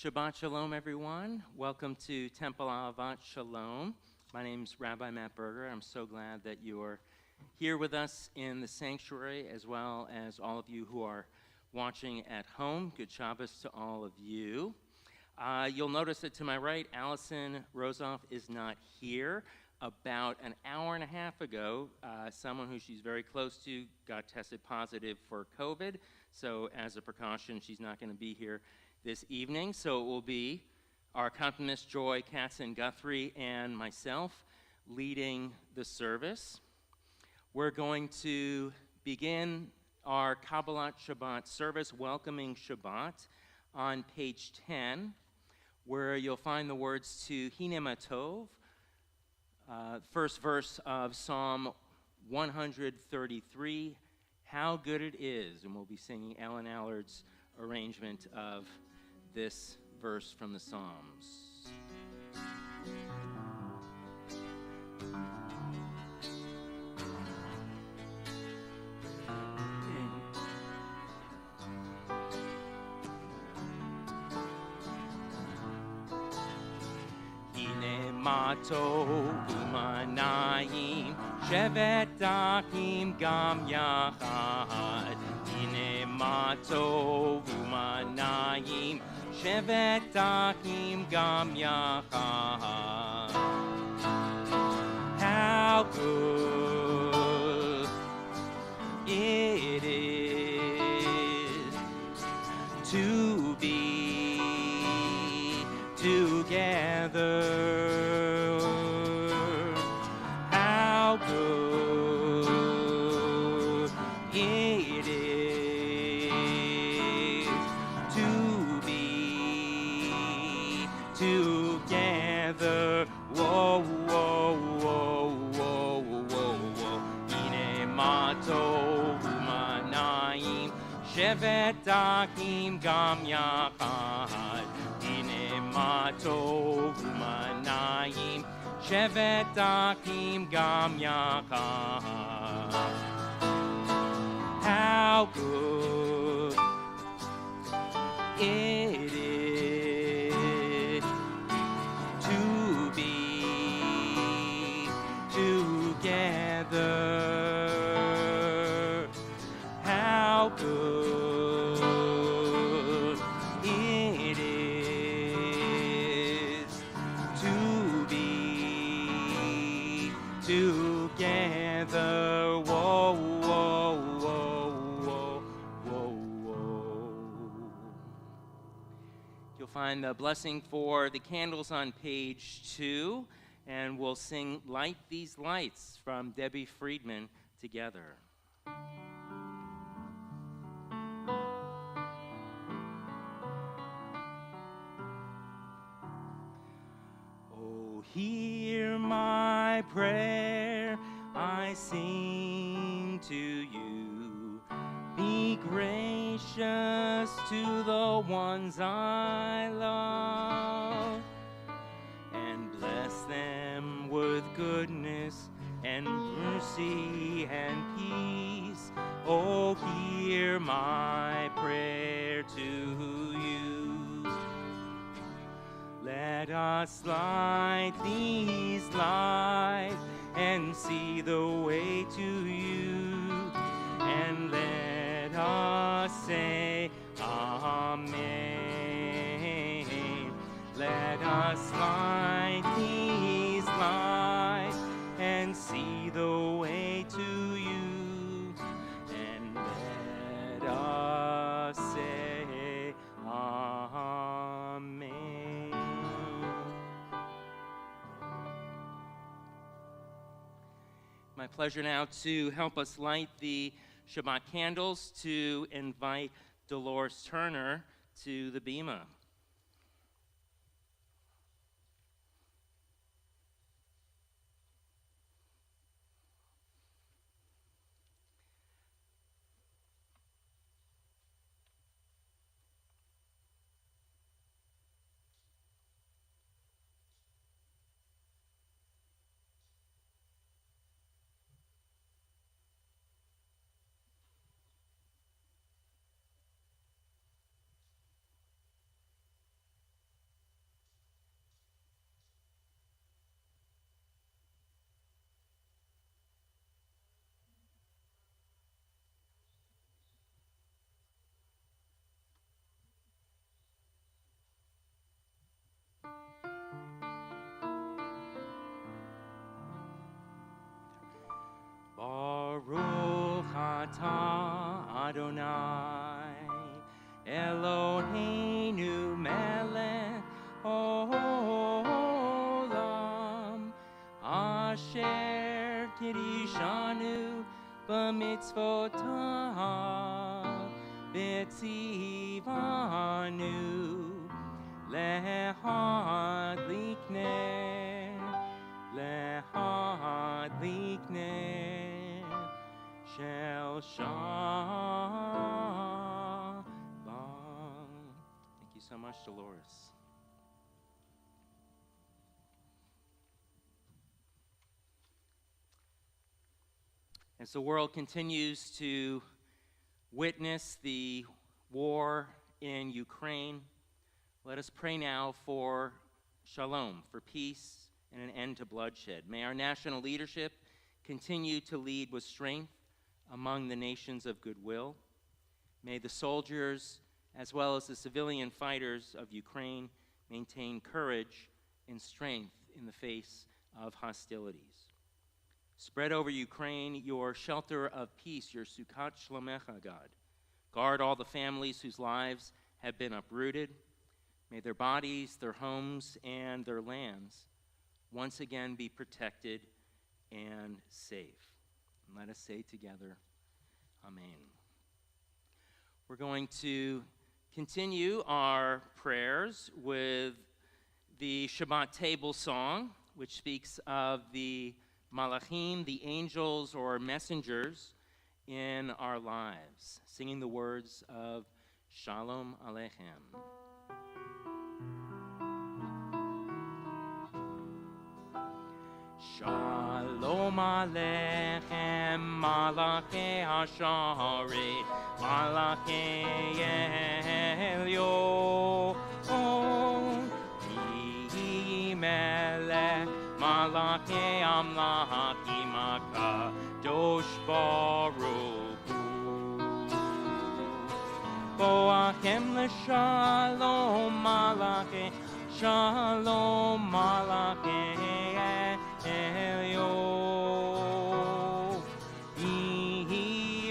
Shabbat Shalom, everyone. Welcome to Temple Ahavat Shalom. My name's Rabbi Matt Berger. I'm so glad that you're here with us in the sanctuary, as well as all of you who are watching at home. Good Shabbos to all of you. You'll notice that to my right, Allison Rosoff is not here. About an hour and a half ago, someone who she's very close to got tested positive for COVID. So as a precaution, she's not going to be here this evening. So it will be our accompanist Joy Katzen-Guthrie and myself leading the service. We're going to begin our Kabbalat Shabbat service, welcoming Shabbat, on page 10, where you'll find the words to Hine Ma Tov, first verse of Psalm 133, How Good It Is. And we'll be singing Alan Allard's arrangement of this verse from the Psalms. Ma tov u'manayim shevet achim gam yachad. Hine ma tov u'manayim shevet achim gam yachad. How good it is to be together. Shevet achim gam yachad, hine ma tov u'manayim. Shevet achim gam yachad. How good it is to be together. How good together, whoa, whoa, whoa, whoa, whoa, whoa. You'll find the blessing for the candles on page 2, and we'll sing Light These Lights from Debbie Friedman together. Oh, hear my prayer, I sing to you. Be gracious to the ones I love, and bless them with goodness and mercy and peace. Oh, hear my prayer to you. Let us light these lights and see the way to you, and let us say Amen. Let us light these lights and see the way to you, and let us say Amen. My pleasure now to help us light the Shabbat candles, to invite Dolores Turner to the bima. Adonai, Eloheinu melech olam, asher kirishanu b'mitzvotav, v'tzivanu lehadlikner shel Shabbat. Thank you so much, Dolores. As the world continues to witness the war in Ukraine, let us pray now for shalom, for peace and an end to bloodshed. May our national leadership continue to lead with strength among the nations of goodwill. May the soldiers, as well as the civilian fighters of Ukraine, maintain courage and strength in the face of hostilities. Spread over Ukraine your shelter of peace, your Sukkot Shlomecha, God. Guard all the families whose lives have been uprooted. May their bodies, their homes, and their lands once again be protected and safe. And let us say together, Amen. We're going to continue our prayers with the Shabbat table song, which speaks of the Malachim, the angels or messengers in our lives, singing the words of Shalom Aleichem. Shalom Aleichem, Malachei Hasharet, Malachei Elyon, Melech, Malachei Amlachim HaKadosh Baruch Hu. Boachem l'shalom, Malachei Shalom, Malachei Elyon,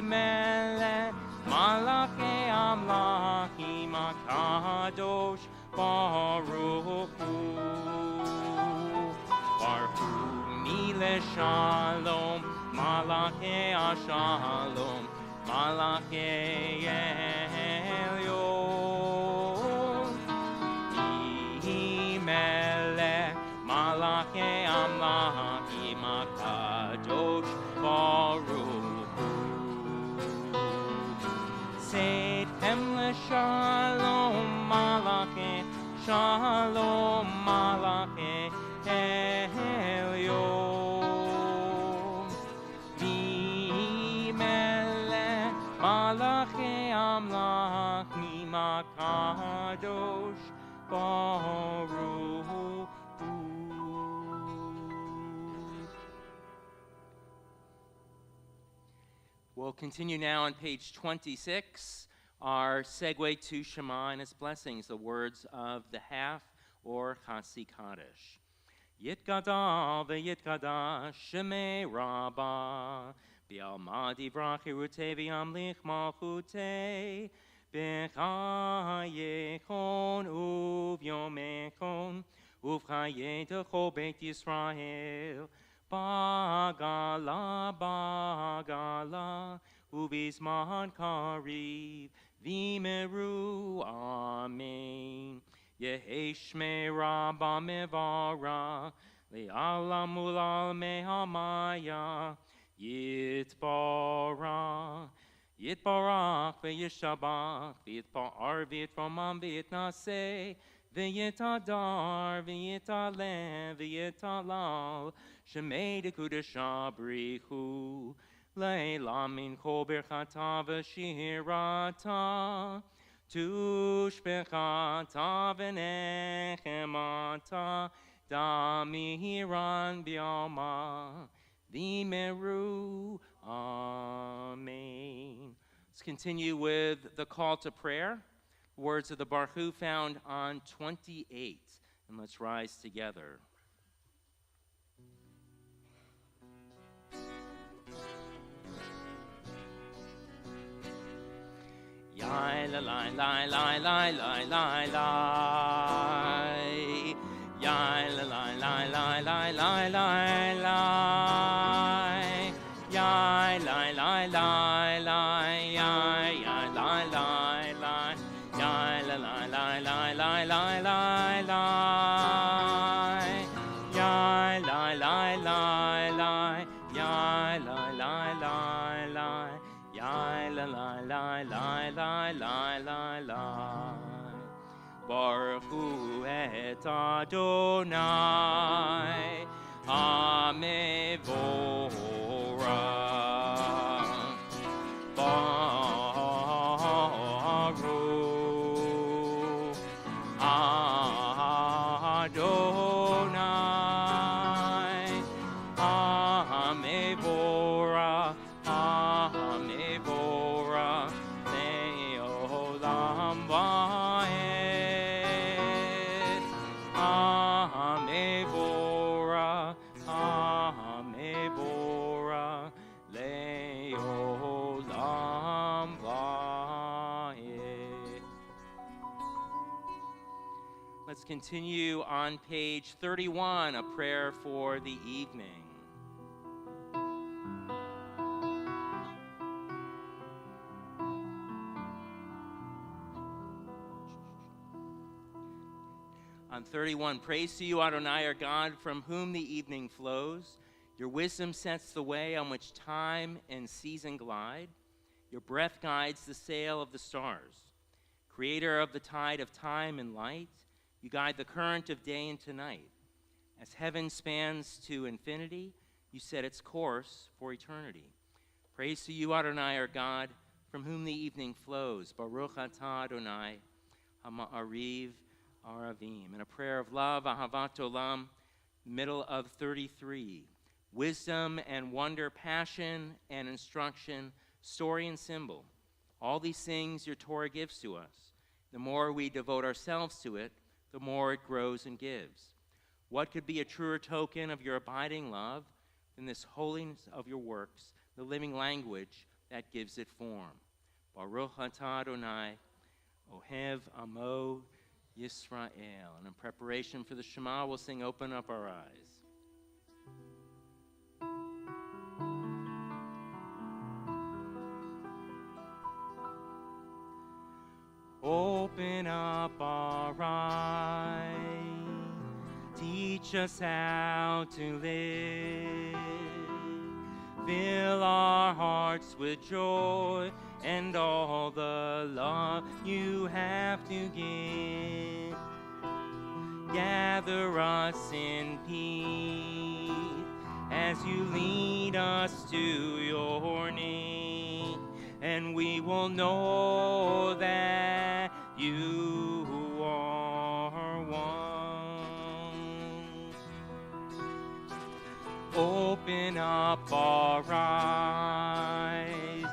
Melech, Malachei Amlachim HaKadosh Baruch Hu. Shalom, Malachei Shalom, Malachei Elyon, Melech, Malachei Amlachim HaKadosh Baruch Hu. Seitchem l'shalom, Malachei Shalom, Malachei Elyon. Malachei Amlachim HaKadosh Baruch Hu. We'll continue now on page 26, our segue to Shema and its blessings, the words of the half or Chasi Kaddish. Yitkada v'yitkada Shemei Rabbah, B'alma divrach hirutei v'yamlich malchutei, b'chayechon uvyomechon, uv'chayei techol beit Yisrael, bagala bagala, uv'izman kariv, v'meru, amen. Yehi shmei Rabbah mevara, le'alam ulal mehamaya, Yitbarach, Yitbarach, v'yishabach, v'yitpa'ar, v'yitromam, v'yitnaseh, v'yitadar, v'yitaleh, v'yitalal, shemei dekudesha brichu, le'la min kol birchata v'shirata, tushbechata v'nechemata, damiran b'yalma, V'meru, amen. Let's continue with the call to prayer. Words of the Baruch Hu found on 28. And let's rise together. Lai la lai lai lai lai lai lai lai. Yai la lai lai lai lai lai lai lai. Yai lai lai lai lai yai yai lai lai lai. Yai la lai lai lai lai lai lai lai. Yai lai lai lai lai. Yai lai lai lai lai. Yai la lai lai lai lai lai lai lai. Baruch hu et Adonai Hamevorach. Baruch Adonai Hamevorach. Hamevorach le'olam va'ed. Hamevorach, Hamevorach le'olam va'ed. Let's continue on page 31, a prayer for the evening. On 31, praise to you, Adonai, our God, from whom the evening flows. Your wisdom sets the way on which time and season glide. Your breath guides the sail of the stars. Creator of the tide of time and light, you guide the current of day into night. As heaven spans to infinity, you set its course for eternity. Praise to you, Adonai, our God, from whom the evening flows. Baruch atah Adonai, ha'ma'ariv Aravim. And a prayer of love, Ahavat Olam, middle of 33. Wisdom and wonder, passion and instruction, story and symbol. All these things your Torah gives to us. The more we devote ourselves to it, the more it grows and gives. What could be a truer token of your abiding love than this holiness of your works, the living language that gives it form? Baruch atah Adonai, Ohev Amo Yisrael. And in preparation for the Shema, we'll sing Open Up Our Eyes. Open up our eyes, teach us how to live, fill our hearts with joy and all the love you have to give. Gather us in peace as you lead us to your name, and we will know that you are one. Open up our eyes,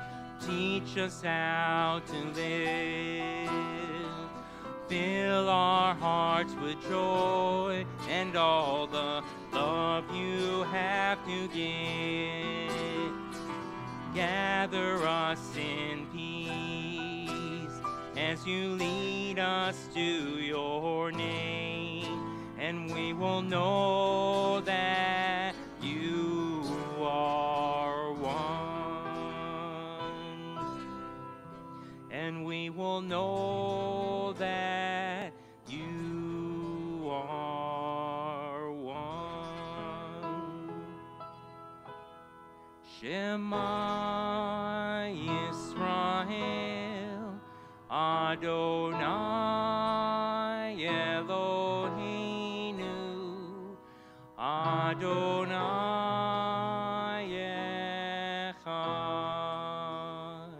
teach us how to live, fill our hearts with joy and all the love you have to give. Gather us in peace as you lead us to your name, and we will know that you are one. And we will know that you are one. Shema Yisrael, Adonai Eloheinu, Adonai Echad.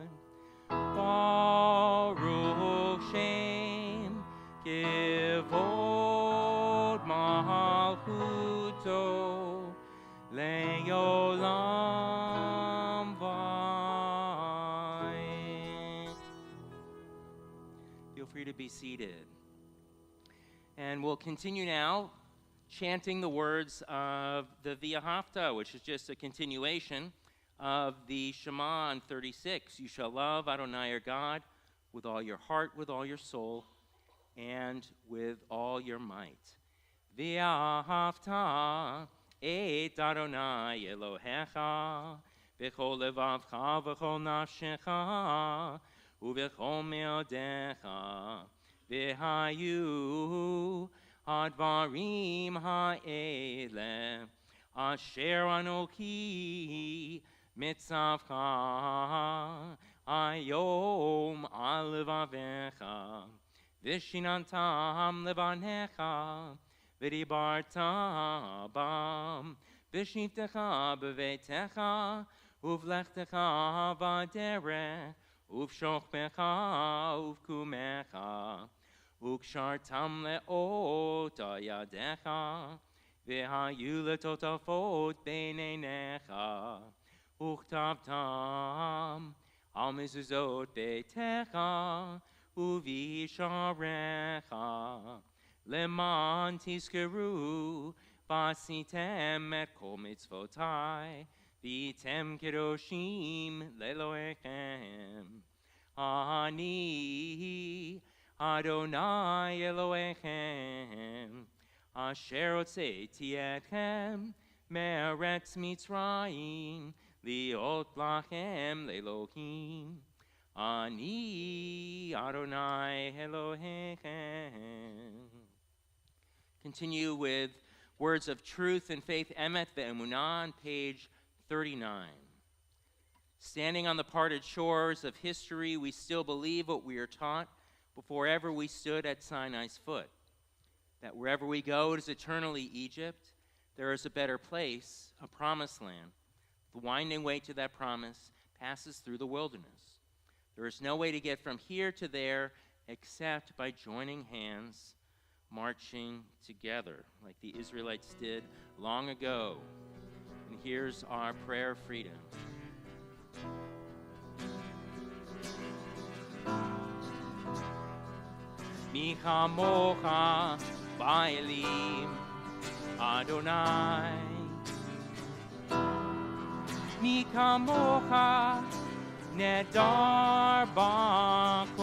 Baruch Shem Kevod Malchuto Le'olam Va'ed. Feel free to be seated. And we'll continue now chanting the words of the V'ahavta, which is just a continuation of the Shema on 36. You shall love Adonai your God with all your heart, with all your soul, and with all your might. V'ahavta et Adonai Elohecha v'chol levavcha v'chol nafshecha u'v'chol me'odecha v'hayu hadvarim ha'ele asher anoki mitzavcha ayom al levavecha v'shinantam levanecha v'dibarta bam v'shivtecha b'veitecha uvlechtecha v'derech uv'shochbecha uv'kumecha uv'kshartam le'ot ayadecha v'hayu letotafot b'neinecha uchtavtam al mezuzot beitecha u'visharecha leman tizkeru v'asitem et kol mitzvotai v'tem kedoshim le'Elohechem ani Adonai Elohechem asher hotzeiti etchem me'eretz Mitzrayim liot lachem le'Elohim ani Adonai Elohechem. Continue with words of truth and faith, emet ve'emunah, on page 39. Standing on the parted shores of history, we still believe what we are taught before ever we stood at Sinai's foot, that wherever we go, it is eternally Egypt. There is a better place, a promised land. The winding way to that promise passes through the wilderness. There is no way to get from here to there except by joining hands, marching together, like the Israelites did long ago. And here's our prayer of freedom. Mi chamocha ba'elim Adonai, mi kamocha nedar ba'kodesh,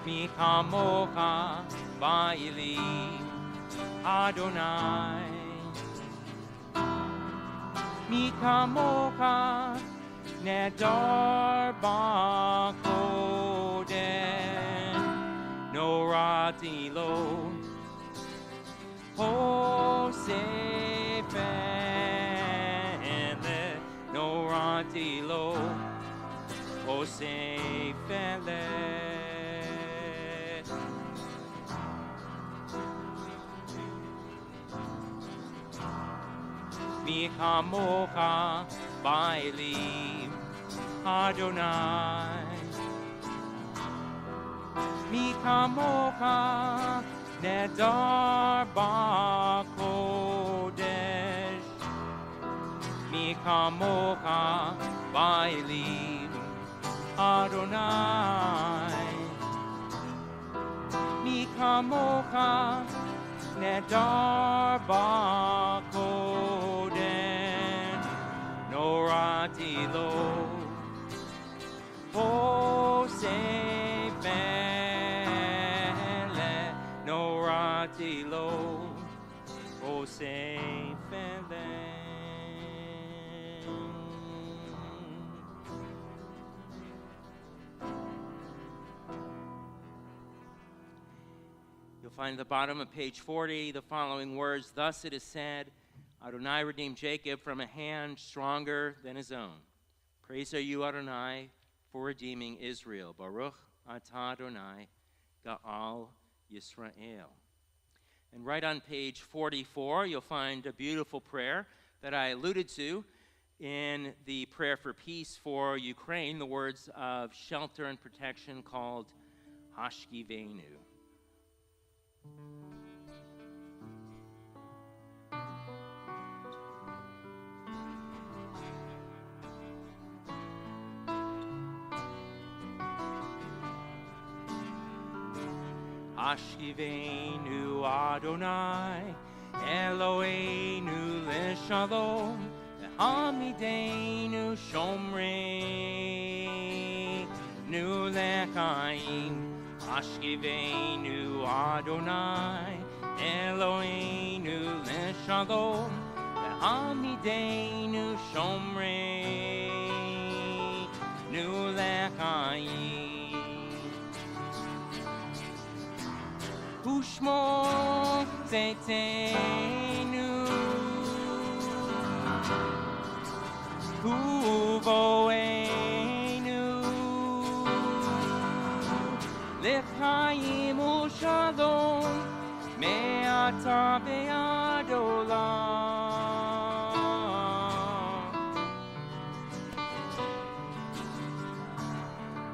mi kamocha ba'elim Adonai, mi kamocha nedar ba'kodesh, norati lo Hosefele, norati lo Hosefele. Mi chamocha ba'elim Adonai, mi chamocha nedar ba'kodesh, mi kamocha ba'elim Adonai, mi kamocha nedar ba'kodesh, norati lo Hosefele, norati lo Hosefele. You'll find at the bottom of page 40 the following words: thus it is said, Adonai redeemed Jacob from a hand stronger than his own. Praise are you, Adonai, for redeeming Israel. Baruch atah Adonai, Ga'al Yisrael. And right on page 44, you'll find a beautiful prayer that I alluded to in the prayer for peace for Ukraine, the words of shelter and protection called Hashkivenu. Hashkivenu Adonai, Eloheinu leshalom, Hamidenu Shomrei Nu Lechaim Ashkivenu Adonai Eloheinu Leshalom Hamidenu Shomrei Nu Lechaim Ushmo Zetenu Uvoenu L'chaim u'shalom Me'ata ve'ad olam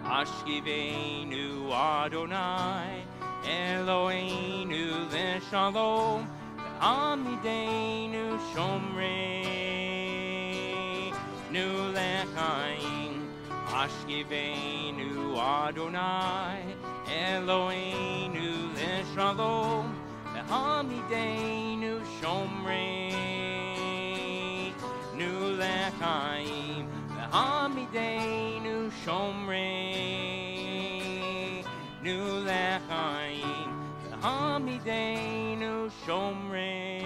Ashkivenu Adonai Eloheinu Leshalom Hamidenu Shomrei Nu Lechaim Ashkivenu Adonai Eloheinu Leshalom Hamidenu Shomrei Nu Lechaim Hamidenu Shomrei Nu Lechaim Hamidenu Shomrei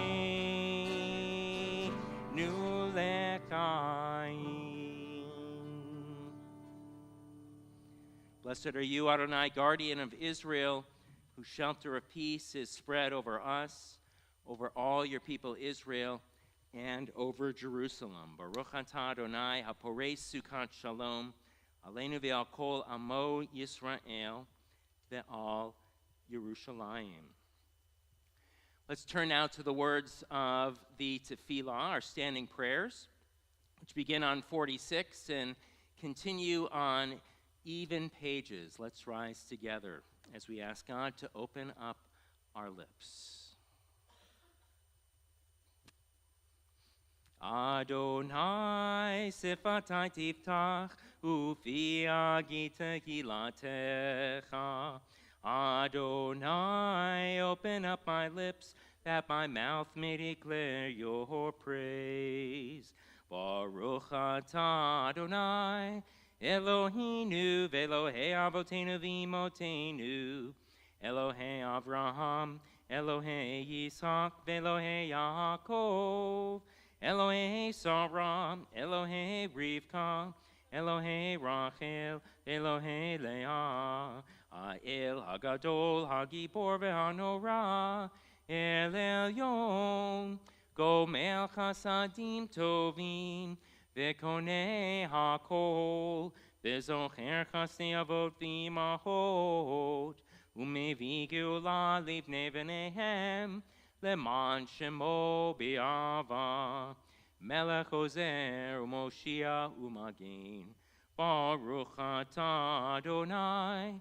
Nu Lechaim. Blessed are you, Adonai, guardian of Israel, whose shelter of peace is spread over us, over all your people Israel, and over Jerusalem. Baruch atah Adonai, haporei sukkot shalom, aleinu ve'al kol amo Yisrael, ve'al Yerushalayim. Let's turn now to the words of the Tefillah, our standing prayers, which begin on 46 and continue on even pages. Let's rise together as we ask God to open up our lips. Adonai sifatai tiftach ufi agita gilatecha. Adonai, open up my lips, that my mouth may declare your praise. Baruch atah Adonai, Eloheinu ve'Elohei avotenu v'imotenu, Elohei Avraham, Elohei Yitzhak ve'Elohei Yaakov, Elohei Sarah, Elohei Rivka, Elohei Rachel, Elohei Leah, Ha'el Hagadol Hagibor ve'Hanora, El Elyon, Gomel Chasadim Tovim, Ve'konei HaKol, Ve'zocher Chasdei Avot V'imahot, U'mevi Geula Livnei V'neihem, Leman Shemo B'Ava, Melech Ozer U'Moshia U'Magen, Baruch atah Adonai,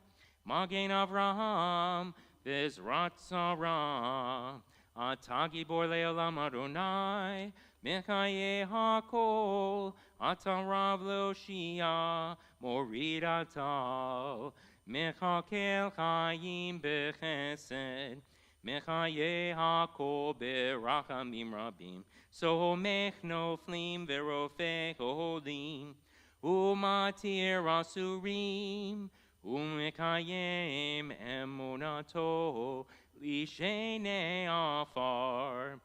Magen Avraham, Bezrat Sarah, Atah Gibor Le'olam Adonai, Mechaye HaKol, Atah Rav Le'Oshia, Morid Atah, Mechakel Chayim B'Chesed, Mechaye HaKol B'Rachamim Rabim, Somech Noflim V'Rofech Olim, Umatir Asurim, Umekayem Emunato, Lishene Afar,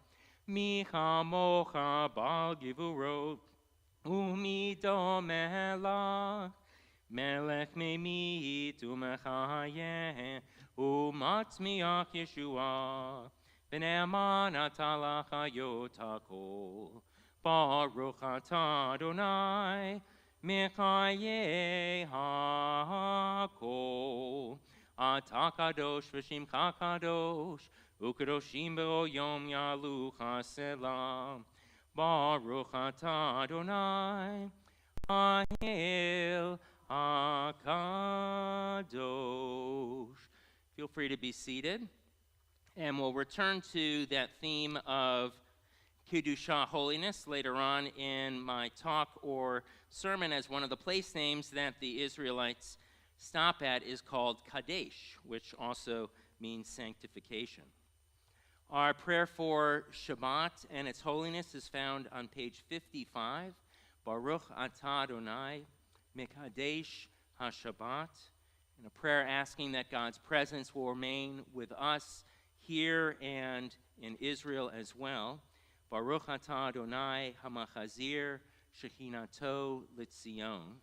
Micha Mocha Bal Givurot, Umido Melach, Melech Memit Umechayem, Umatzmiach Yeshua, V'ne'aman atalach hayot hakol, Baruch atah Adonai, Mechaye HaKol, Atah kadosh v'shimcha kadosh, u'kadoshim be'o yom yalucha selah. Baruch atah Adonai, Ha'el HaKadosh. Feel free to be seated, and we'll return to that theme of Kedusha, holiness, later on in my talk or sermon, as one of the place names that the Israelites stop at is called Kadesh, which also means sanctification. Our prayer for Shabbat and its holiness is found on page 55. Baruch atah Adonai, Mekadesh HaShabbat. And a prayer asking that God's presence will remain with us here and in Israel as well. Baruch atah Adonai Hamachazir Shechinato L'Tzion.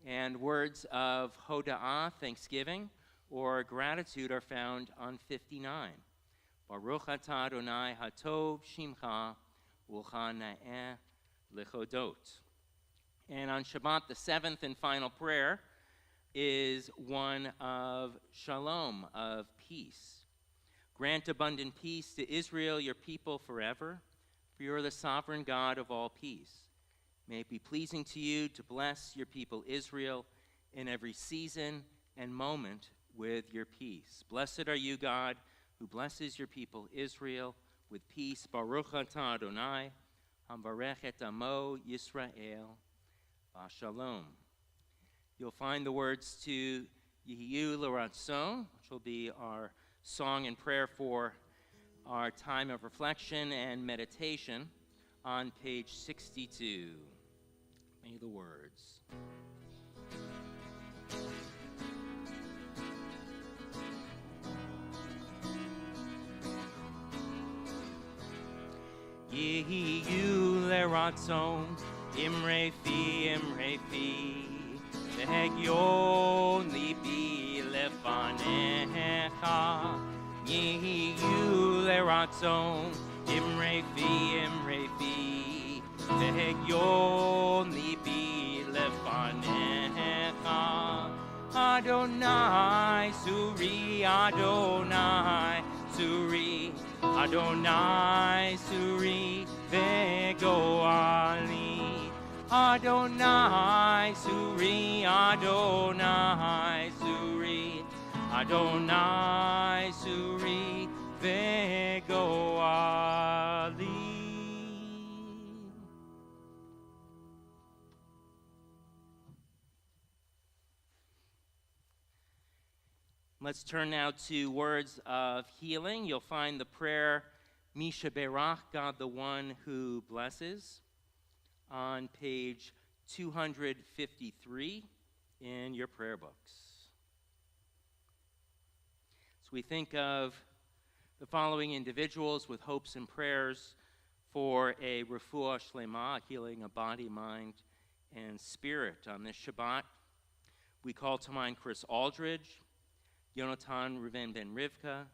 And words of Hoda'ah, thanksgiving, or gratitude are found on 59. Baruch atah Adonai Hatov Shimcha Ucha Na'eh L'Chodot. And on Shabbat, the seventh and final prayer is one of shalom, of peace. Grant abundant peace to Israel, your people, forever, for you are the sovereign God of all peace. May it be pleasing to you to bless your people Israel in every season and moment with your peace. Blessed are you, God, who blesses your people Israel with peace. Baruch atah Adonai, hamvarech et amo Yisrael, Shalom. You'll find the words to Yehiyu L'Ratzon, which will be our song and prayer for our time of reflection and meditation, on page 62. May the words. Yehiyu L'Ratzon, Imre fi, Vehegyon libi lefanecha, Yehiyu L'Ratzon, Imre fi, Vehegyon libi lefanecha, Adonai Suri, Adonai Suri, Adonai Suri, Vegoali, Adonai Suri, Adonai Suri, Adonai Suri, Vegoali. Let's turn now to words of healing. You'll find the prayer, Misha Berach, God the one who blesses, on page 253 in your prayer books. So we think of the following individuals with hopes and prayers for a refuah shlema, healing of body, mind, and spirit. On this Shabbat, we call to mind Chris Aldridge, Yonatan Reuven ben Rivka,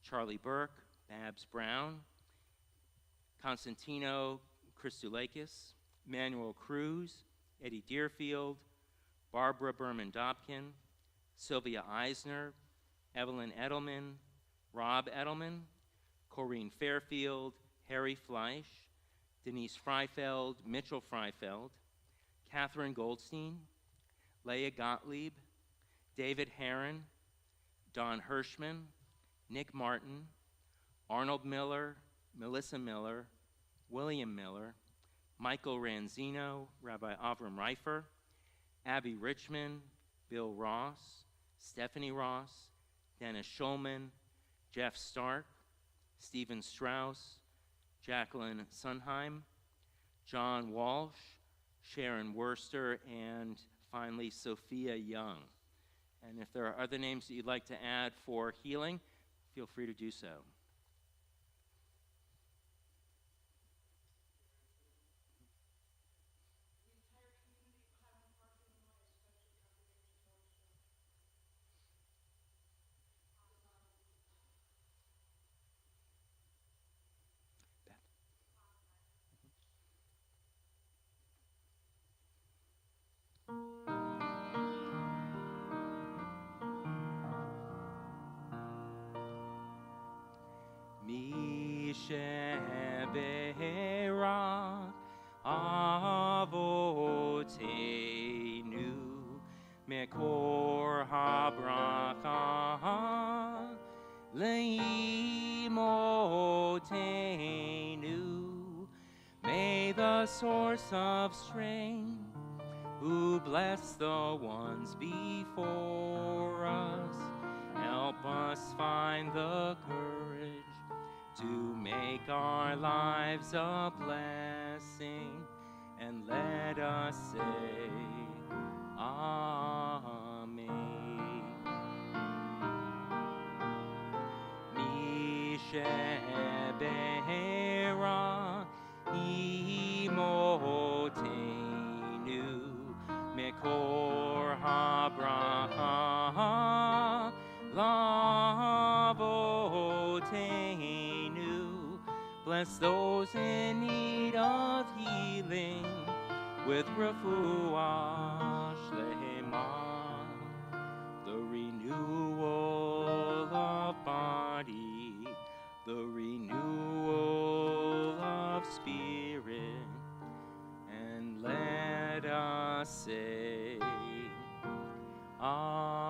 Charlie Burke, Babs Brown, Constantino Christoulakis, Manuel Cruz, Eddie Deerfield, Barbara Berman-Dobkin, Sylvia Eisner, Evelyn Edelman, Rob Edelman, Corrine Fairfield, Harry Fleisch, Denise Freifeld, Mitchell Freifeld, Catherine Goldstein, Leah Gottlieb, David Herron, Don Hirschman, Nick Martin, Arnold Miller, Melissa Miller, William Miller, Michael Ranzino, Rabbi Avram Reifer, Abby Richmond, Bill Ross, Stephanie Ross, Dennis Schulman, Jeff Stark, Stephen Strauss, Jacqueline Sunheim, John Walsh, Sharon Worster, and finally Sophia Young. And if there are other names that you'd like to add for healing, feel free to do so. Sheberak avotenu mekor habracha leimotenu. May the source of strength, who bless the ones before us, help us find the courage our lives a blessing, and let us say, Amen. Mishebera imotenu mekor habraha lavotenu. Bless those in need of healing with refuah shlema, the renewal of body, the renewal of spirit, and let us say, Amen.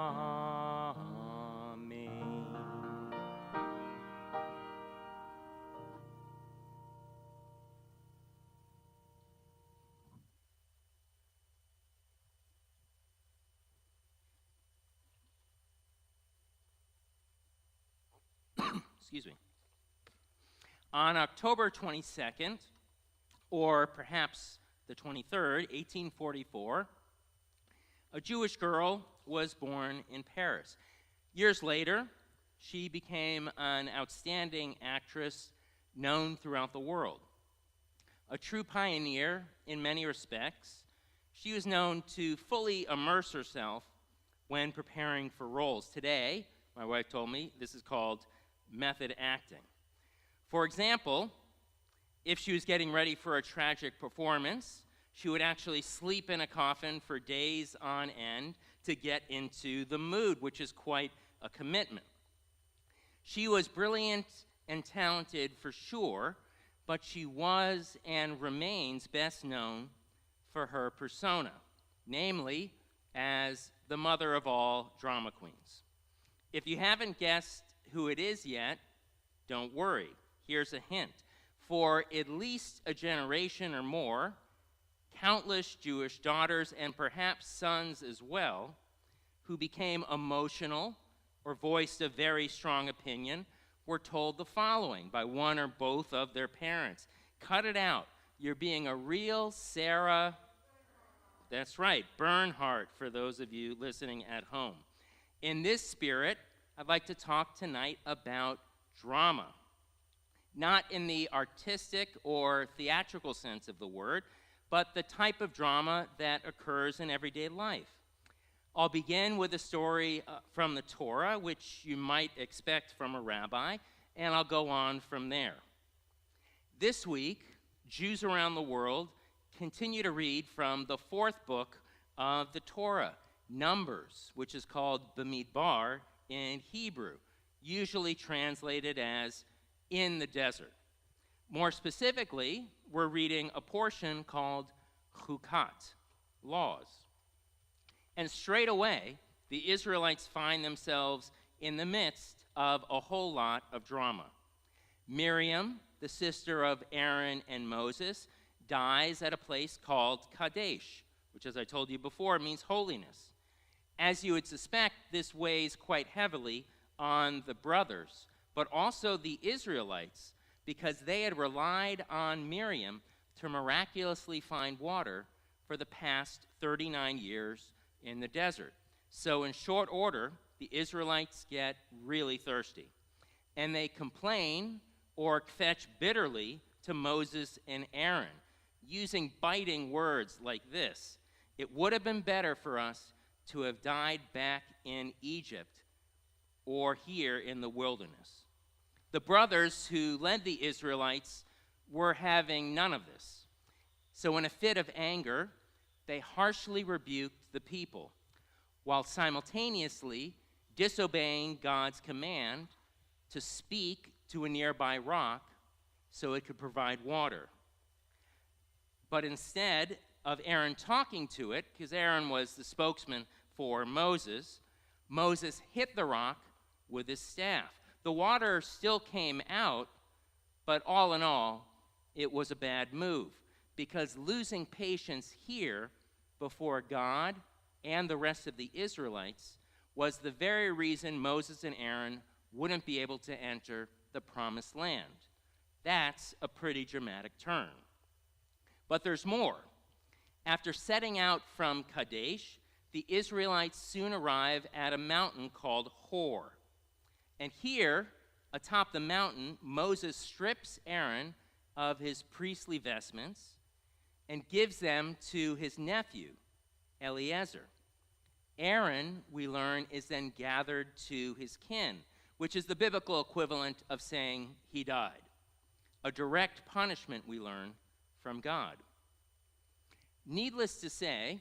Excuse me. On October 22nd, or perhaps the 23rd, 1844, a Jewish girl was born in Paris. Years later, she became an outstanding actress known throughout the world. A true pioneer in many respects, she was known to fully immerse herself when preparing for roles. Today, my wife told me, this is called method acting. For example, if she was getting ready for a tragic performance, she would actually sleep in a coffin for days on end to get into the mood, which is quite a commitment. She was brilliant and talented for sure, but she was and remains best known for her persona, namely as the mother of all drama queens. If you haven't guessed who it is yet, don't worry. Here's a hint. For at least a generation or more, countless Jewish daughters and perhaps sons as well, who became emotional or voiced a very strong opinion, were told the following by one or both of their parents: cut it out. You're being a real Sarah. That's right, Bernhardt, for those of you listening at home. In this spirit, I'd like to talk tonight about drama. Not in the artistic or theatrical sense of the word, but the type of drama that occurs in everyday life. I'll begin with a story from the Torah, which you might expect from a rabbi, and I'll go on from there. This week, Jews around the world continue to read from the fourth book of the Torah, Numbers, which is called Bamidbar in Hebrew, usually translated as in the desert. More specifically, we're reading a portion called Chukat, laws. And straight away, the Israelites find themselves in the midst of a whole lot of drama. Miriam, the sister of Aaron and Moses, dies at a place called Kadesh, which, as I told you before, means holiness. As you would suspect, this weighs quite heavily on the brothers, but also the Israelites, because they had relied on Miriam to miraculously find water for the past 39 years in the desert. So in short order, the Israelites get really thirsty, and they complain or fetch bitterly to Moses and Aaron, using biting words like this: it would have been better for us to have died back in Egypt or here in the wilderness. The brothers who led the Israelites were having none of this. So in a fit of anger, they harshly rebuked the people, while simultaneously disobeying God's command to speak to a nearby rock so it could provide water. But instead of Aaron talking to it, because Aaron was the spokesman for Moses, Moses hit the rock with his staff. The water still came out, but all in all, it was a bad move, because losing patience here before God and the rest of the Israelites was the very reason Moses and Aaron wouldn't be able to enter the promised land. That's a pretty dramatic turn. But there's more. After setting out from Kadesh, the Israelites soon arrive at a mountain called Hor. And here, atop the mountain, Moses strips Aaron of his priestly vestments and gives them to his nephew, Eleazar. Aaron, we learn, is then gathered to his kin, which is the biblical equivalent of saying he died. A direct punishment, we learn, from God. Needless to say,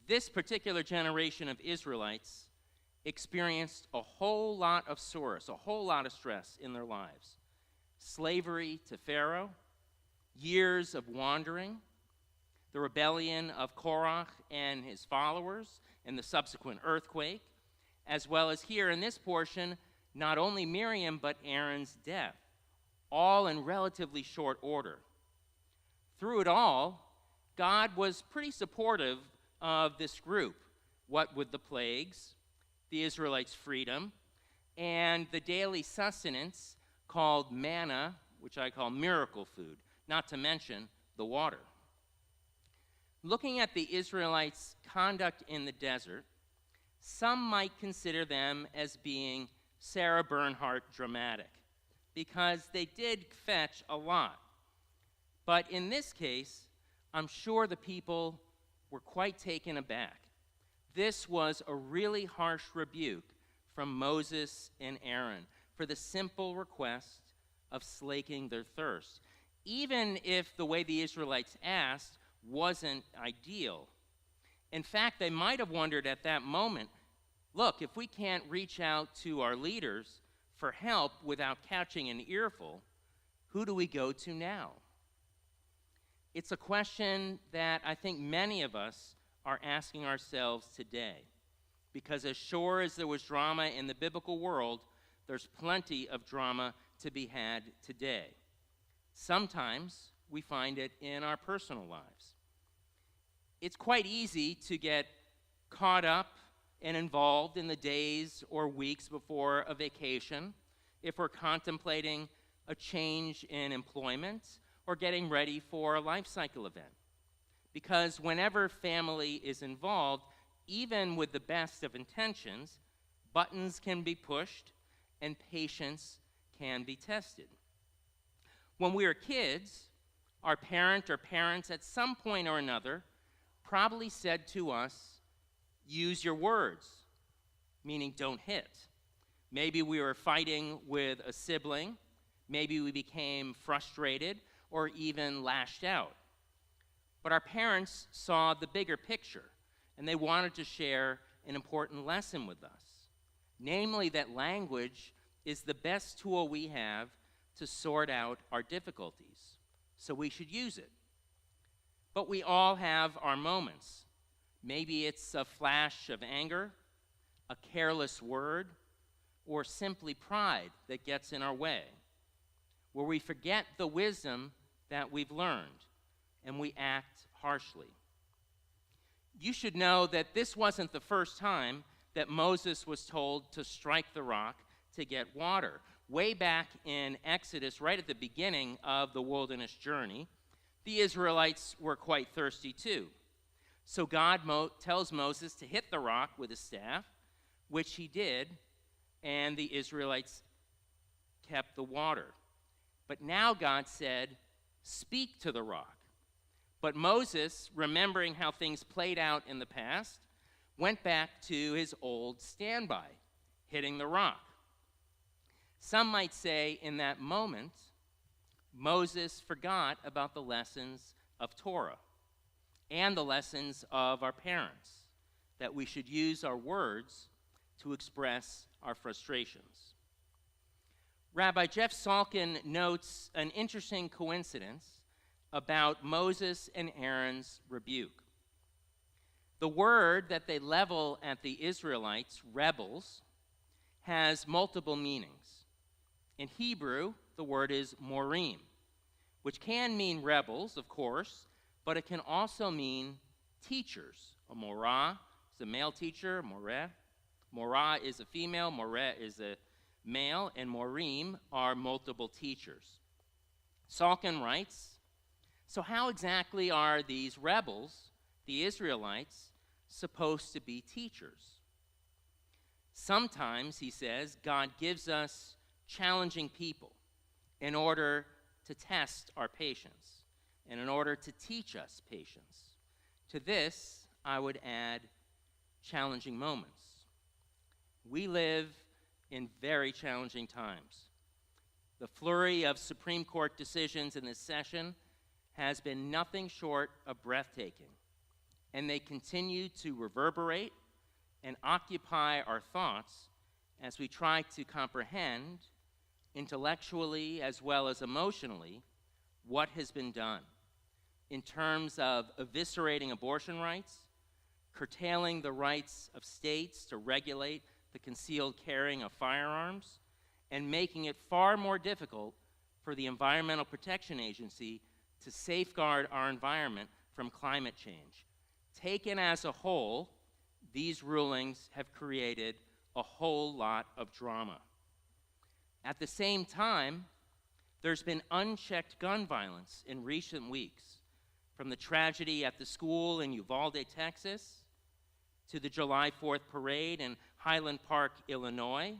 this particular generation of Israelites experienced a whole lot of sorrows, a whole lot of stress in their lives. Slavery to Pharaoh, years of wandering, the rebellion of Korah and his followers, and the subsequent earthquake, as well as here in this portion, not only Miriam but Aaron's death, all in relatively short order. Through it all, God was pretty supportive of this group, what with the plagues, the Israelites' freedom, and the daily sustenance called manna, which I call miracle food, not to mention the water. Looking at the Israelites' conduct in the desert, some might consider them as being Sarah Bernhardt dramatic, because they did fetch a lot. But in this case, I'm sure the people were quite taken aback. This was a really harsh rebuke from Moses and Aaron for the simple request of slaking their thirst, even if the way the Israelites asked wasn't ideal. In fact, they might have wondered at that moment, look, if we can't reach out to our leaders for help without catching an earful, who do we go to now? It's a question that I think many of us are asking ourselves today, because as sure as there was drama in the biblical world, there's plenty of drama to be had today. Sometimes we find it in our personal lives. It's quite easy to get caught up and involved in the days or weeks before a vacation if we're contemplating a change in employment or getting ready for a life cycle event. Because whenever family is involved, even with the best of intentions, buttons can be pushed and patience can be tested. When we were kids, our parent or parents at some point or another probably said to us, use your words, meaning don't hit. Maybe we were fighting with a sibling, maybe we became frustrated or even lashed out. But our parents saw the bigger picture, and they wanted to share an important lesson with us, namely that language is the best tool we have to sort out our difficulties, so we should use it. But we all have our moments. Maybe it's a flash of anger, a careless word, or simply pride that gets in our way, where we forget the wisdom that we've learned and we act harshly. You should know that this wasn't the first time that Moses was told to strike the rock to get water. Way back in Exodus, right at the beginning of the wilderness journey, the Israelites were quite thirsty too. So God tells Moses to hit the rock with his staff, which he did, and the Israelites kept the water. But now God said, speak to the rock. But Moses, remembering how things played out in the past, went back to his old standby, hitting the rock. Some might say in that moment, Moses forgot about the lessons of Torah and the lessons of our parents, that we should use our words to express our frustrations. Rabbi Jeff Salkin notes an interesting coincidence about Moses and Aaron's rebuke. The word that they level at the Israelites, rebels, has multiple meanings. In Hebrew, the word is morim, which can mean rebels, of course, but it can also mean teachers. A morah is a male teacher, moreh. Morah is a female, moreh is a male, and morim are multiple teachers. Salkin writes, so how exactly are these rebels, the Israelites, supposed to be teachers? Sometimes, he says, God gives us challenging people in order to test our patience and in order to teach us patience. To this, I would add challenging moments. We live in very challenging times. The flurry of Supreme Court decisions in this session has been nothing short of breathtaking, and they continue to reverberate and occupy our thoughts as we try to comprehend, intellectually as well as emotionally, what has been done in terms of eviscerating abortion rights, curtailing the rights of states to regulate the concealed carrying of firearms, and making it far more difficult for the Environmental Protection Agency to safeguard our environment from climate change. Taken as a whole, these rulings have created a whole lot of drama. At the same time, there's been unchecked gun violence in recent weeks, from the tragedy at the school in Uvalde, Texas, to the July 4th parade in Highland Park, Illinois.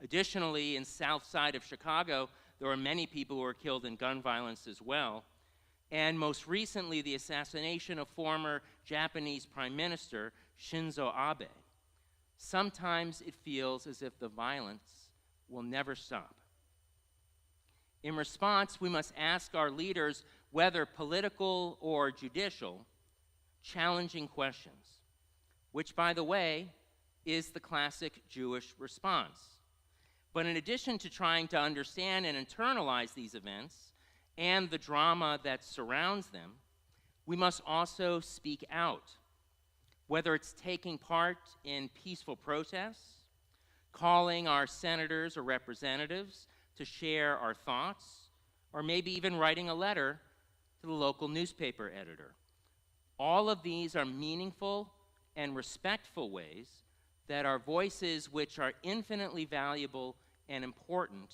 Additionally, in south side of Chicago, there were many people who were killed in gun violence as well. And most recently, the assassination of former Japanese Prime Minister Shinzo Abe. Sometimes it feels as if the violence will never stop. In response, we must ask our leaders, whether political or judicial, challenging questions, which, by the way, is the classic Jewish response. But in addition to trying to understand and internalize these events and the drama that surrounds them, we must also speak out, whether it's taking part in peaceful protests, calling our senators or representatives to share our thoughts, or maybe even writing a letter to the local newspaper editor. All of these are meaningful and respectful ways that our voices, which are infinitely valuable and important,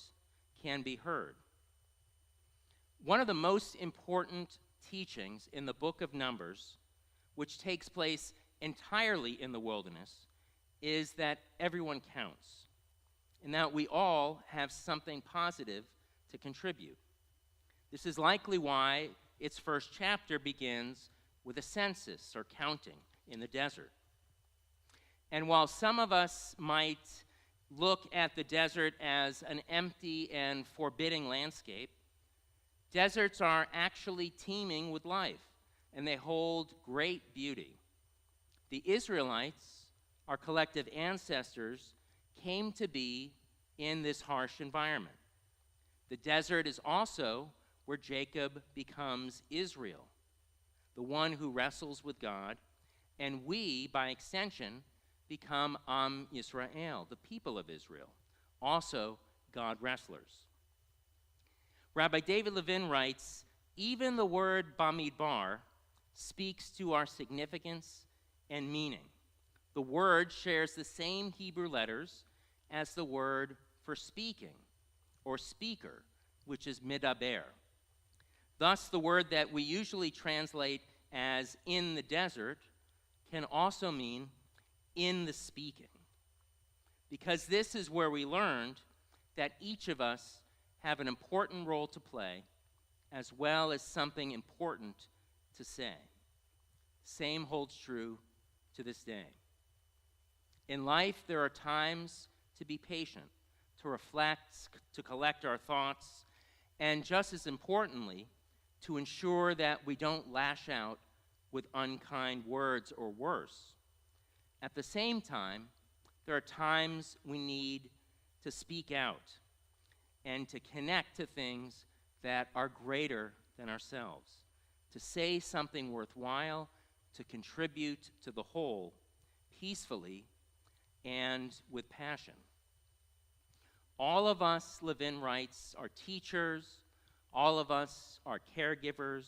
can be heard. One of the most important teachings in the book of Numbers, which takes place entirely in the wilderness, is that everyone counts, and that we all have something positive to contribute. This is likely why its first chapter begins with a census or counting in the desert. And while some of us might look at the desert as an empty and forbidding landscape, deserts are actually teeming with life, and they hold great beauty. The Israelites, our collective ancestors, came to be in this harsh environment. The desert is also where Jacob becomes Israel, the one who wrestles with God, and we, by extension, become Am Yisrael, the people of Israel, also God wrestlers. Rabbi David Levin writes, even the word Bamidbar speaks to our significance and meaning. The word shares the same Hebrew letters as the word for speaking or speaker, which is midaber. Thus, the word that we usually translate as in the desert can also mean in the speaking, because this is where we learned that each of us have an important role to play as well as something important to say. Same holds true to this day. In life, there are times to be patient, to reflect, to collect our thoughts, and just as importantly, to ensure that we don't lash out with unkind words or worse. At the same time, there are times we need to speak out and to connect to things that are greater than ourselves, to say something worthwhile, to contribute to the whole peacefully and with passion. All of us, Levin writes, are teachers. All of us are caregivers.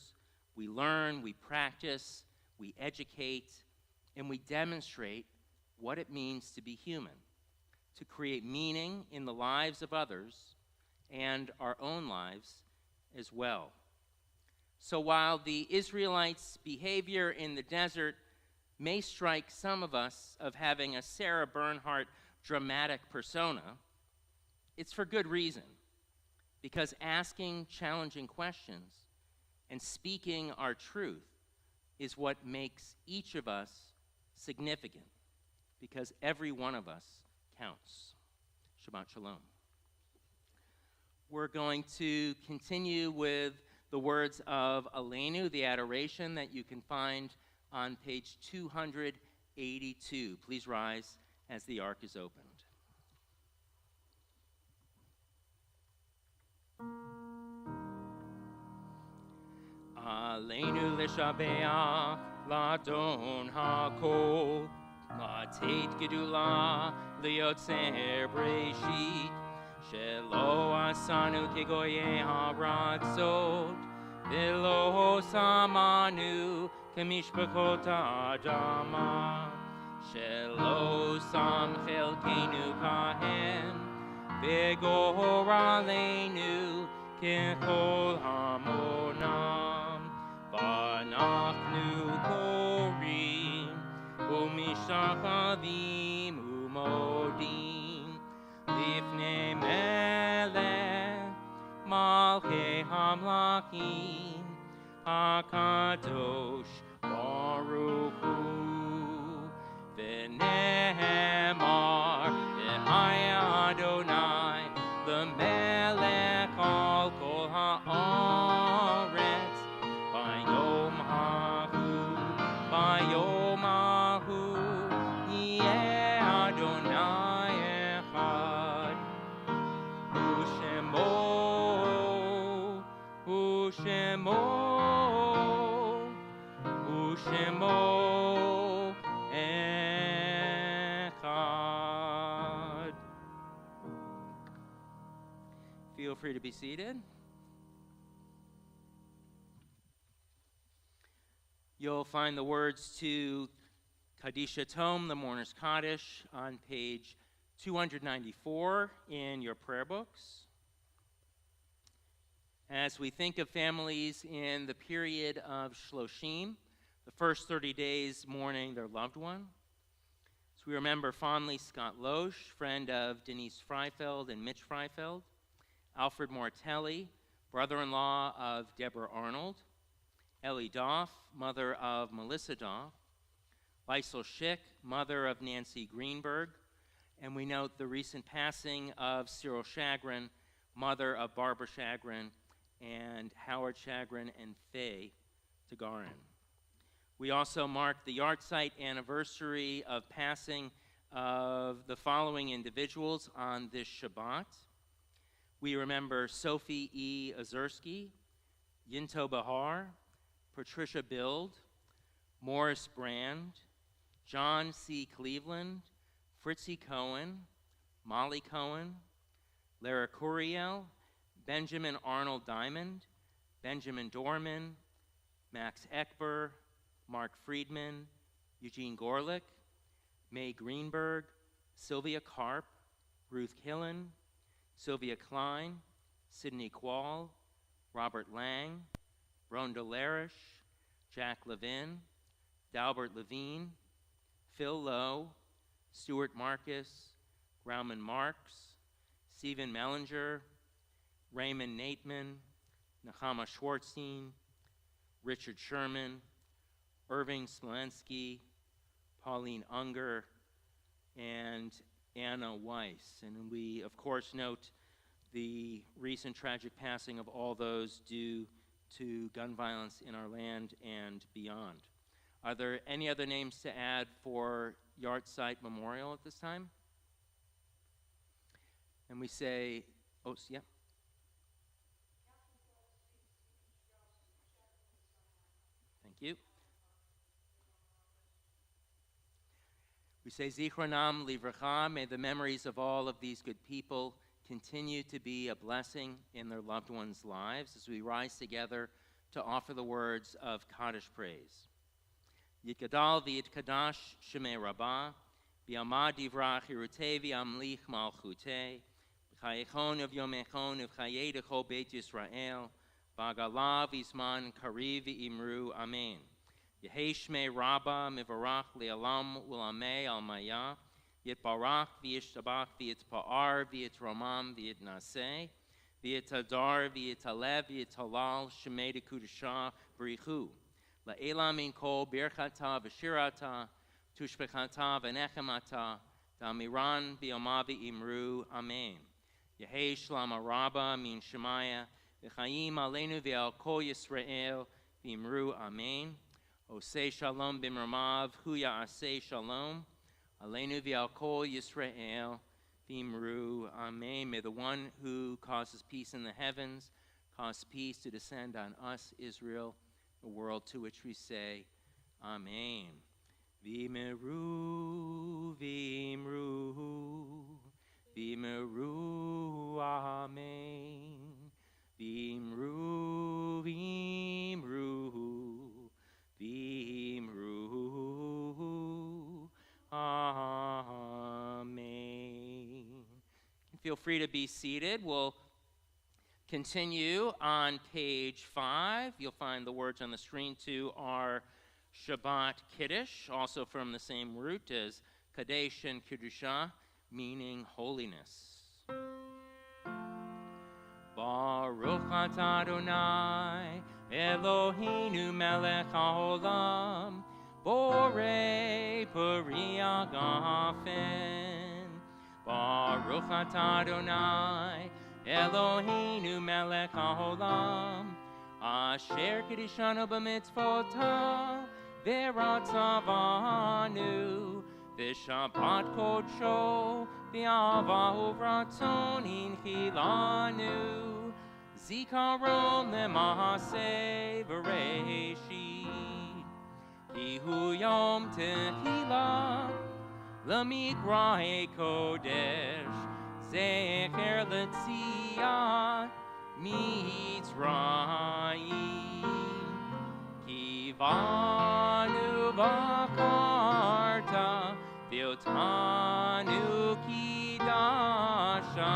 We learn, we practice, we educate, and we demonstrate what it means to be human, to create meaning in the lives of others and our own lives as well. So while the Israelites' behavior in the desert may strike some of us of having a Sarah Bernhardt dramatic persona, it's for good reason, because asking challenging questions and speaking our truth is what makes each of us significant, because every one of us counts. Shabbat Shalom. We're going to continue with the words of Aleinu, the adoration that you can find on page 282. Please rise as the ark is opened. Aleinu l'shabeach l'adon hakol l'teit gedula liotzer breshit shelo asanu kegoye haratzot velo samanu kemishpachot adama shelo sam chelkenu kahen v'gor aleinu kechol hamonam v'anachnu korim u'mishachavim u'modim lifnei melech malchei hamlachim hakadosh baruch hu v'nehemar v'haya Adonai l'melech al kol haaretz bayom hahu yeh Adonai echad u'shemo echad. Feel free to be seated. You'll find the words to Kadisha Tome, the Mourner's Kaddish, on page 294 in your prayer books. As we think of families in the period of Shloshim, the first 30 days mourning their loved one, so we remember fondly Scott Loesch, friend of Denise Freifeld and Mitch Freifeld, Alfred Mortelli, brother-in-law of Deborah Arnold, Ellie Doff, mother of Melissa Doff, Liesel Schick, mother of Nancy Greenberg, and we note the recent passing of Cyril Shagrin, mother of Barbara Shagrin, and Howard Shagrin and Faye Tagarin. We also mark the yahrzeit anniversary of passing of the following individuals on this Shabbat. We remember Sophie E. Ozersky, Yinto Bahar, Patricia Bild, Morris Brand, John C. Cleveland, Fritzy Cohen, Molly Cohen, Lara Curiel, Benjamin Arnold Diamond, Benjamin Dorman, Max Eckber, Mark Friedman, Eugene Gorlick, May Greenberg, Sylvia Karp, Ruth Killen, Sylvia Klein, Sidney Quall, Robert Lang, Rhonda Larish, Jack Levin, Dalbert Levine, Phil Lowe, Stuart Marcus, Grauman Marks, Stephen Mellinger, Raymond Nateman, Nechama Schwartzstein, Richard Sherman, Irving Smolensky, Pauline Unger, and Anna Weiss. And we, of course, note the recent tragic passing of all those due to gun violence in our land and beyond. Are there any other names to add for Yahrzeit Memorial at this time? And we say, oh, yeah. Thank you. We say, Zichronam Livracha, may the memories of all of these good people continue to be a blessing in their loved ones' lives as we rise together to offer the words of Kaddish praise. Yitgadal v'yitkadash shemei rabbah, v'yamad divrach hirutei v'yamlich malchutei, v'chayechon of yomechon of chayei dechol beit Yisrael, V'agalav Isman Kariv Imru Amen. Yehi Shmei Rabba Mivarach Le'alam Ulamei Almaya Yitbarach V'yishtabach V'yitpa'ar V'yitromam V'yitnaseh V'yitadar V'yitalev V'yitalal Shemei Dekudashah B'richu La'elam Min Kol Birchata V'shirata Tushbechata V'nechemata Damiran V'yomavi Imru Amen. Yehi Shlama Rabba Min Shemaya V'chaim Aleinu V'al Kol Yisrael V'imru Amen. Osei Shalom B'mramav Hu Ya'aseh Shalom Aleinu V'al Kol Yisrael V'imru Amen. May the one who causes peace in the heavens cause peace to descend on us, Israel, the world to which we say Amen. V'imru, v'imru, v'imru, Amen. V'imru, v'imru, v'imru, Amen. Feel free to be seated. We'll continue on page 5. You'll find the words on the screen to our Shabbat Kiddush, also from the same root as Kadesh and Kiddusha, meaning holiness. Baruch atah Adonai Eloheinu melech haolam borei peri hagafen. Baruch atah Adonai Eloheinu melech haolam asher kiddushanu b'mitzvotav v'ratzavanu v'shabbat kodsho v'avahu v'ratzon hinchilanu zikaron lema'aseh v'reishit kihu yom tehillah l'mikra'e kodesh zecher l'tziat Mitzrayim kivanu v'karta v'otanu kidasha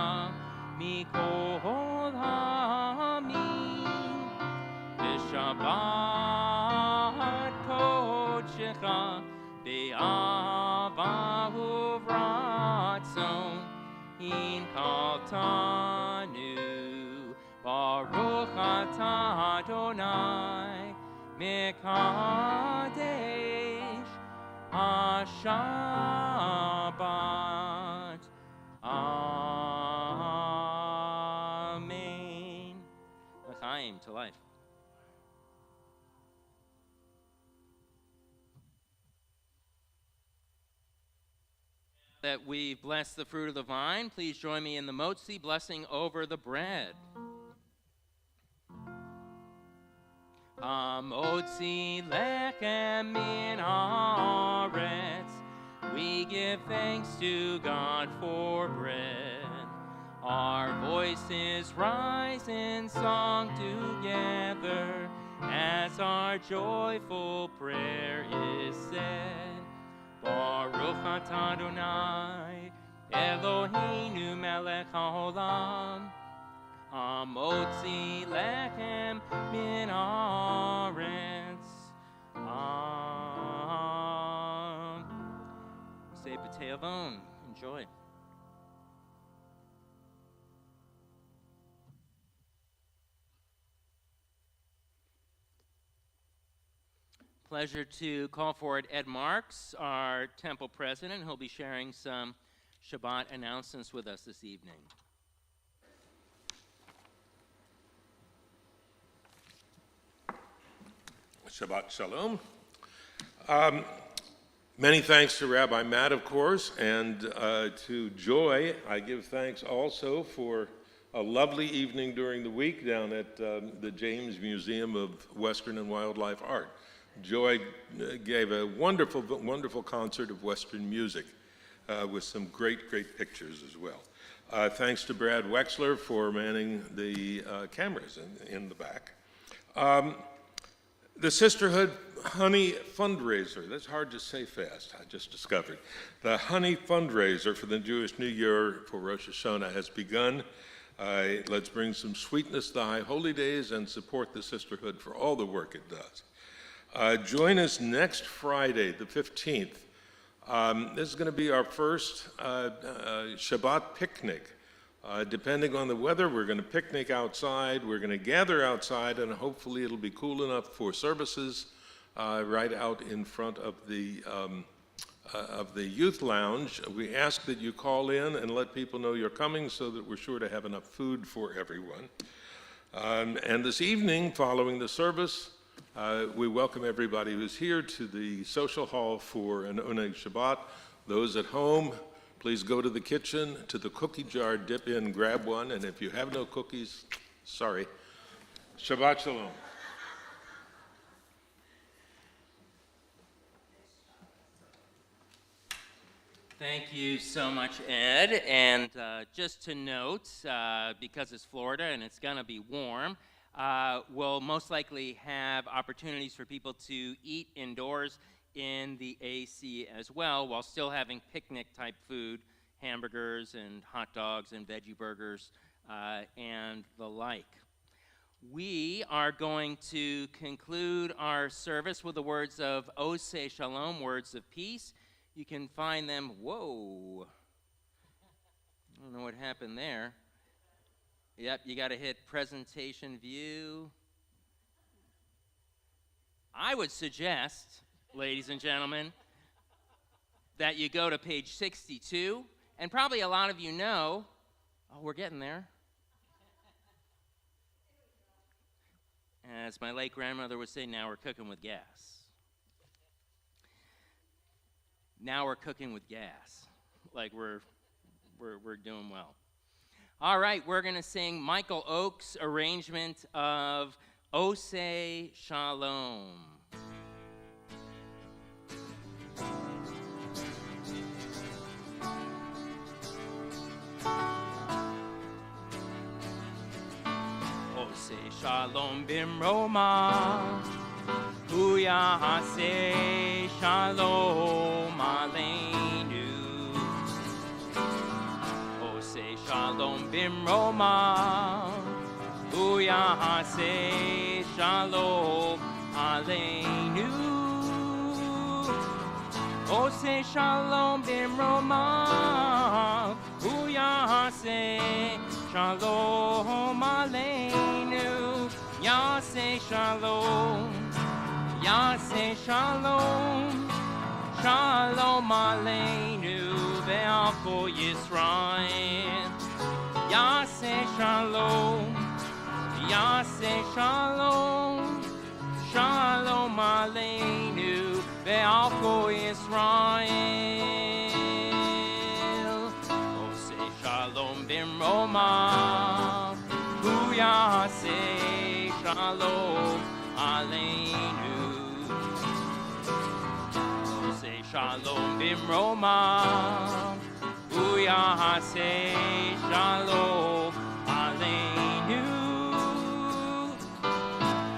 mikol ha'amim v'shabbat kodshecha v'avahu v'ratzon inkaltanu. Baruch atah Adonai Mekadesh HaShabbat. Amen. L'chaim, to life. That we bless the fruit of the vine, please join me in the motzi blessing over the bread. Amotzi lechem min haaretz, we give thanks to God for bread. Our voices rise in song together as our joyful prayer is said. Baruch atah Adonai Eloheinu melech haolam Amotzi lechem min haaretz. Say b'te'avon. Enjoy. Pleasure to call forward Ed Marks, our temple president. He'll be sharing some Shabbat announcements with us this evening. Shabbat Shalom. Many thanks to Rabbi Matt, of course, and to Joy. I give thanks also for a lovely evening during the week down at the James Museum of Western and Wildlife Art. Joy gave a wonderful, wonderful concert of Western music with some great, great pictures as well. Thanks to Brad Wexler for manning the cameras in the back. The Sisterhood Honey Fundraiser, that's hard to say fast, I just discovered. The Honey Fundraiser for the Jewish New Year for Rosh Hashanah has begun. Let's bring some sweetness to the high holy days and support the sisterhood for all the work it does. Join us next Friday, the 15th. This is going to be our first Shabbat picnic. Depending on the weather, we're going to picnic outside, we're going to gather outside, and hopefully it'll be cool enough for services right out in front of the youth lounge. We ask that you call in and let people know you're coming so that we're sure to have enough food for everyone. And this evening, following the service, we welcome everybody who's here to the social hall for an Oneg Shabbat. Those at home, please go to the kitchen, to the cookie jar, dip in, grab one, and if you have no cookies, sorry. Shabbat Shalom. Thank you so much, Ed. And just to note, because it's Florida and it's going to be warm, we'll most likely have opportunities for people to eat indoors in the AC as well, while still having picnic-type food, hamburgers and hot dogs and veggie burgers and the like. We are going to conclude our service with the words of Oseh Shalom, words of peace. You can find them, whoa, I don't know what happened there. Yep, you got to hit presentation view. I would suggest, ladies and gentlemen, that you go to page 62, and probably a lot of you know, oh, we're getting there. As my late grandmother would say, now we're cooking with gas. Now we're cooking with gas. Like we're doing well. All right, we're going to sing Michael Oak's arrangement of Oseh Shalom. Oseh Shalom bimroma, Hu Yaseh Shalom aleinu. Oseh Shalom bimroma, Hu Yaseh Shalom aleinu. Oseh Shalom bimroma, Hu Yaseh Shalom aleinu. Yaseh Shalom, Yaseh Shalom, Shalom aleinu ve'al kol Yisrael. Yaseh Shalom, Yaseh Shalom, Shalom aleinu ve'al kol Yisrael. Oseh Shalom bimroma, Hu Yaseh Shalom aleinu. Oseh Shalom bimroma, Hu Yaseh Shalom aleinu.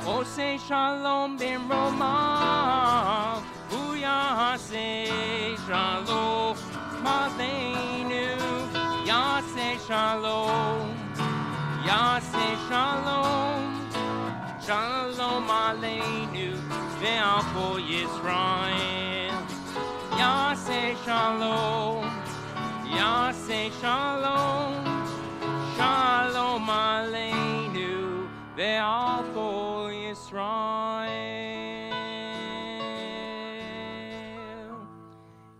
Oseh Shalom bimroma, Hu Yaseh Shalom aleinu. Yaseh Shalom, Yaseh Shalom, Shalom aleinu ve'al kol Yisrael. Yaseh Shalom, Yaseh Shalom, Shalom aleinu ve'al kol Yisrael.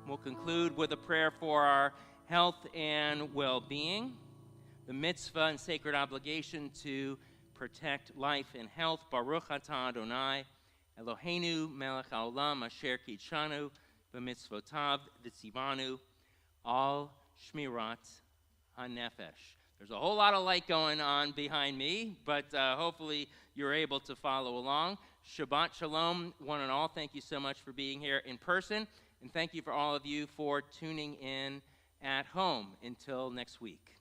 We'll conclude with a prayer for our health and well-being, the mitzvah and sacred obligation to protect life and health. Baruch atah Adonai, Eloheinu melech haolam asher kitshanu b'mitzvotav v'tzivanu al shmirat hanefesh. There's a whole lot of light going on behind me, but hopefully you're able to follow along. Shabbat Shalom, one and all. Thank you so much for being here in person, and thank you for all of you for tuning in at home. Until next week.